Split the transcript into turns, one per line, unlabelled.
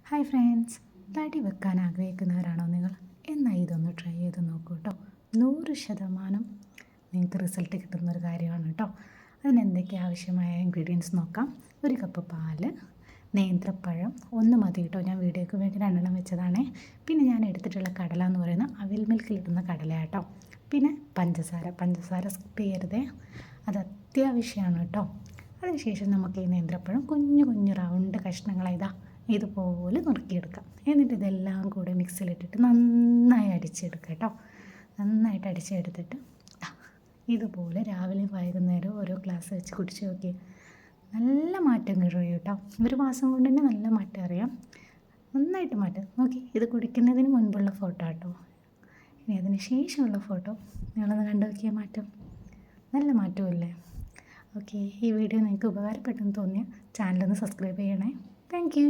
Hi friends, തടി വെക്കാൻ ആഗ്രഹിക്കുന്നവരാണോ നിങ്ങൾ? എന്നാൽ ഇതൊന്ന് ട്രൈ ചെയ്ത് നോക്കൂ കേട്ടോ. 100% നിങ്ങൾക്ക് റിസൾട്ട് കിട്ടുന്നൊരു കാര്യമാണ് കേട്ടോ. അതിനെന്തൊക്കെ ആവശ്യമായ ഇൻഗ്രീഡിയൻസ് നോക്കാം. 1 കപ്പ് പാല്, നേന്ത്രപ്പഴം ഒന്ന് മതി കേട്ടോ. ഞാൻ വീഡിയോയ്ക്ക് വേണ്ടി 2 വെച്ചതാണേ. പിന്നെ ഞാൻ എടുത്തിട്ടുള്ള കടല എന്ന് പറയുന്നത് അവിൽ മിൽക്കിലിടുന്ന കടല കേട്ടോ. പിന്നെ പഞ്ചസാര സ്കിപ്പ് ചെയ്യരുതേ, അത് അത്യാവശ്യമാണ് കേട്ടോ. അതിനുശേഷം നമുക്ക് ഈ നേന്ത്രപ്പഴം കുഞ്ഞു കുഞ്ഞു റൗണ്ട് കഷ്ണങ്ങളായതാ ഇതുപോലെ നുറുക്കിയെടുക്കാം. എന്നിട്ട് ഇതെല്ലാം കൂടെ മിക്സിയിലിട്ടിട്ട് നന്നായി അടിച്ചെടുക്കുക കേട്ടോ. നന്നായിട്ട് അടിച്ചെടുത്തിട്ട് ഇതുപോലെ രാവിലെയും വൈകുന്നേരവും ഓരോ ഗ്ലാസ് വെച്ച് കുടിച്ച് നോക്കി. നല്ല മാറ്റം കഴിയും കേട്ടോ. 1 മാസം കൊണ്ട് തന്നെ നല്ല മാറ്റം അറിയാം. നന്നായിട്ട് മാറ്റം നോക്കി. ഇത് കുടിക്കുന്നതിന് മുൻപുള്ള ഫോട്ടോ കേട്ടോ. ഇനി അതിന് ശേഷമുള്ള ഫോട്ടോ നിങ്ങളൊന്ന് കണ്ടു നോക്കിയാൽ മാറ്റം നല്ല മാറ്റമില്ലേ. ഓക്കെ, ഈ വീഡിയോ നിങ്ങൾക്ക് ഉപകാരപ്പെട്ടെന്ന് തോന്നിയാൽ ചാനലൊന്ന് സബ്സ്ക്രൈബ് ചെയ്യണേ. Thank you.